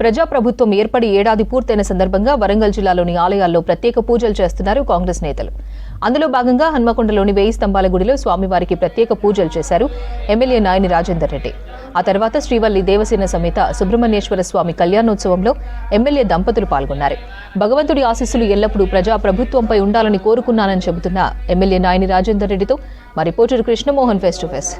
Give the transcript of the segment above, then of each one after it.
ప్రజాప్రభుత్వం ఏర్పడి ఏడాది పూర్తయిన సందర్భంగా వరంగల్ జిల్లాలోని ఆలయాల్లో ప్రత్యేక పూజలు చేస్తున్నారు కాంగ్రెస్ నేతలు. అందులో భాగంగా హన్మకొండలోని 1000 స్తంభాల గుడిలో స్వామివారికి ప్రత్యేక పూజలు చేశారు ఎమ్మెల్యే నాయని రాజేందర్ రెడ్డి. ఆ తర్వాత శ్రీవల్లి దేవసేన సమేత సుబ్రహ్మణ్యేశ్వర స్వామి కళ్యాణోత్సవంలో ఎమ్మెల్యే దంపతులు పాల్గొన్నారు. భగవంతుడి ఆశీస్సులు ఎల్లప్పుడూ ప్రజాప్రభుత్వంపై ఉండాలని కోరుకున్నానని చెబుతున్న ఎమ్మెల్యే నాయని రాజేందర్ రెడ్డితో మా reporter Krishnamohan face to face.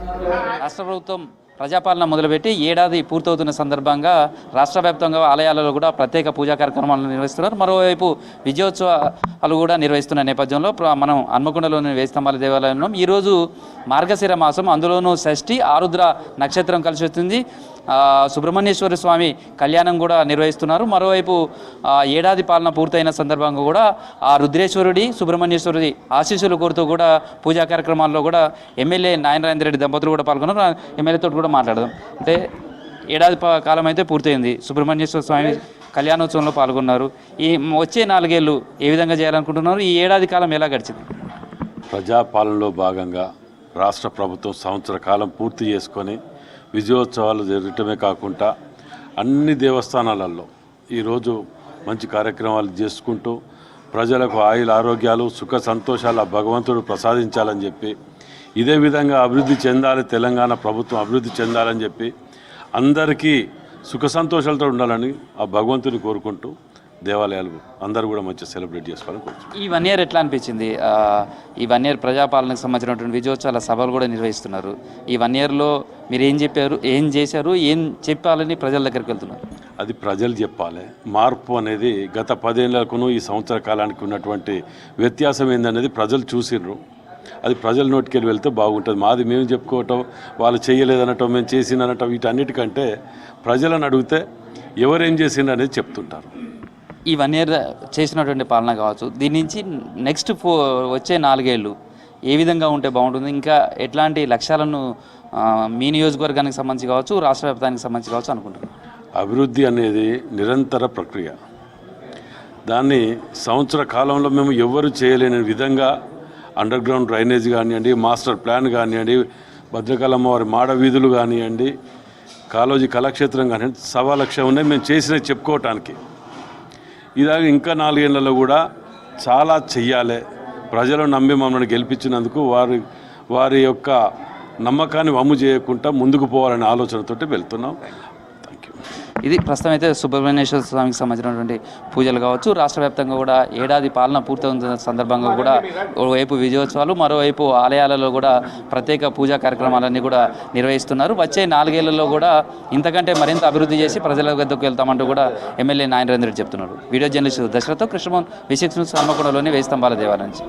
రాష్ట్ర ప్రభుత్వం ప్రజాపాలన మొదలుపెట్టి ఏడాది పూర్తవుతున్న సందర్భంగా రాష్ట్ర వ్యాప్తంగా ఆలయాలలో కూడా ప్రత్యేక పూజా కార్యక్రమాలను నిర్వహిస్తున్నారు. మరోవైపు విజయోత్సవాలు కూడా నిర్వహిస్తున్న నేపథ్యంలో మనం హన్మకొండలోని 1000 స్తంభాల దేవాలయంలో ఈరోజు మార్గశిర మాసం, అందులోనూ షష్ఠి ఆరుద్ర నక్షత్రం కలిసి వస్తుంది. సుబ్రహ్మణ్యేశ్వర స్వామి కళ్యాణం కూడా నిర్వహిస్తున్నారు. మరోవైపు ఏడాది పాలన పూర్తయిన సందర్భంగా కూడా ఆ రుద్రేశ్వరుడి సుబ్రహ్మణ్యేశ్వరుడి ఆశీస్సులు కోరుతూ కూడా పూజా కార్యక్రమాల్లో కూడా ఎమ్మెల్యే నారాయణ రెడ్డి దంపతులు కూడా పాల్గొన్నారు. ఎమ్మెల్యేతో కూడా మాట్లాడదాం. అంటే ఏడాది కాలం అయితే పూర్తయింది, సుబ్రహ్మణ్యేశ్వర స్వామి కళ్యాణోత్సవంలో పాల్గొన్నారు. ఈ వచ్చే 4 ఏళ్ళు ఏ విధంగా చేయాలనుకుంటున్నారు? ఈ ఏడాది కాలం ఎలా గడిచింది? ప్రజాపాలనలో భాగంగా రాష్ట్ర ప్రభుత్వం సంవత్సర కాలం పూర్తి చేసుకొని విజయోత్సవాలు జరగటమే కాకుండా అన్ని దేవస్థానాలలో ఈరోజు మంచి కార్యక్రమాలు చేసుకుంటూ ప్రజలకు ఆయుల ఆరోగ్యాలు సుఖ సంతోషాలు భగవంతుడు ప్రసాదించాలని చెప్పి, ఇదే విధంగా అభివృద్ధి చెందాలి, తెలంగాణ ప్రభుత్వం అభివృద్ధి చెందాలని చెప్పి అందరికీ సుఖ సంతోషాలతో ఉండాలని ఆ భగవంతుని కోరుకుంటూ దేవాలయాలు అందరూ కూడా మంచిగా సెలబ్రేట్ చేసుకోవాలని కోరుకుంటున్నాం. ఈ 1 ఇయర్ ఎట్లా అనిపించింది? ఈ 1 ఇయర్ ప్రజాపాలనకు సంబంధించినటువంటి విజయోత్సవాల సభలు కూడా నిర్వహిస్తున్నారు. ఈ 1 ఇయర్లో మీరు ఏం చెప్పారు, ఏం చేశారు, ఏం చెప్పాలని ప్రజల దగ్గరికి వెళ్తున్నారు? అది ప్రజలు చెప్పాలి. మార్పు అనేది గత 10 ఏళ్లకును ఈ సంవత్సర కాలానికి ఉన్నటువంటి వ్యత్యాసం ఏందనేది ప్రజలు చూసిర్రు. అది ప్రజల నోటికెళ్ళి వెళ్తే బాగుంటుంది. మాది మేము చెప్పుకోవటం, వాళ్ళు చేయలేదనటం, మేము చేసిందనటం, వీటన్నిటికంటే ప్రజలను అడిగితే ఎవరేం చేసిండ్రు అనేది చెప్తుంటారు. ఈ 1 ఇయర్ చేసినటువంటి పాలన కావచ్చు, దీని నుంచి నెక్స్ట్ వచ్చే 4 ఏళ్ళు ఏ విధంగా ఉంటే బాగుంటుంది? ఇంకా ఎట్లాంటి లక్ష్యాలను మీ నియోజకవర్గానికి సంబంధించి కావచ్చు, రాష్ట్ర వ్యాప్తానికి సంబంధించి కావచ్చు అనుకుంటున్నాను? అభివృద్ధి అనేది నిరంతర ప్రక్రియ. దాన్ని సంవత్సర కాలంలో మేము ఎవ్వరు చేయలేని విధంగా అండర్ గ్రౌండ్ డ్రైనేజ్ కానివ్వండి, మాస్టర్ ప్లాన్ కానివ్వండి, భద్రకాళమ్మ వారి మాడ వీధులు కానివ్వండి, కాళోజీ కళాక్షేత్రం కానివ్వండి, 1.25 లక్ష ఉన్నాయి మేము చేసినవి చెప్పుకోవటానికి. ఇలాగ ఇంకా 4 ఏళ్లలో కూడా చాలా చెయ్యాలి. ప్రజలు నమ్మి మమ్మల్ని గెలిపించినందుకు వారి యొక్క నమ్మకాన్ని వమ్ము చేయకుండా ముందుకు పోవాలనే ఆలోచనతోటి వెళ్తున్నాం. Thank you. ఇది ప్రస్తుతం అయితే సుబ్రహ్మణ్యేశ్వర స్వామికి సంబంధించినటువంటి పూజలు కావచ్చు, రాష్ట్ర వ్యాప్తంగా కూడా ఏడాది పాలన పూర్తవుతున్న సందర్భంగా కూడా ఓవైపు విజయోత్సవాలు, మరోవైపు ఆలయాలలో కూడా ప్రత్యేక పూజా కార్యక్రమాలన్నీ కూడా నిర్వహిస్తున్నారు. వచ్చే 4 ఏళ్లలో కూడా ఇంతకంటే మరింత అభివృద్ధి చేసి ప్రజల వద్దకు వెళ్తామంటూ కూడా ఎమ్మెల్యే నారాయణ రెడ్డి చెప్తున్నారు. Video journalist Dasharath Krishnamohan, V6 news, హన్మకొండలోని 1000 స్తంభాల దేవాలయం నుంచి.